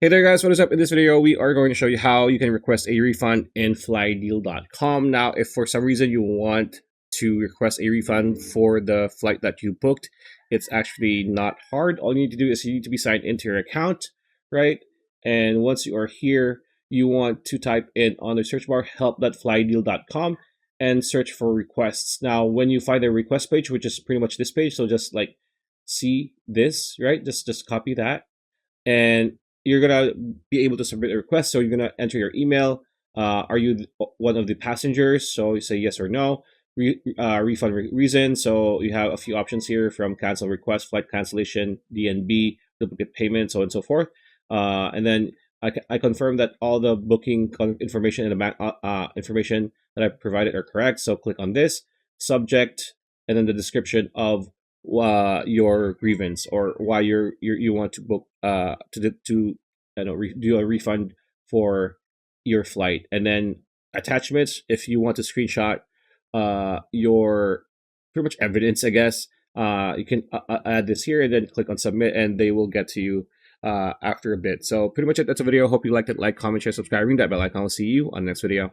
Hey there guys, what is up? In this video, we are going to show you how you can request a refund in Flyadeal.com. Now, if for some reason you want to request a refund for the flight that you booked, it's actually not hard. All you need to do is you need to be signed into your account, right? And once you are here, you want to type in on the search bar help.flyadeal.com and search for requests. Now, when you find a request page, which is pretty much this page, so just like see this, right? Just copy that. And you're gonna be able to submit a request. So you're gonna enter your email. Are you one of the passengers? So you say yes or no. Refund reason. So you have a few options here from cancel request, flight cancellation, DNB, duplicate payment, so on and so forth. And then I confirm that all the booking information and the bank information that I provided are correct. So click on this subject, and then the description of your grievance or why you want to book to do a refund for your flight. And then attachments, if you want to screenshot your pretty much evidence, I guess, you can add this here and then click on submit, and they will get to you after a bit. So pretty much that's a video. Hope you liked it. Like, comment, share, subscribe, ring that bell icon. I'll see you on the next video.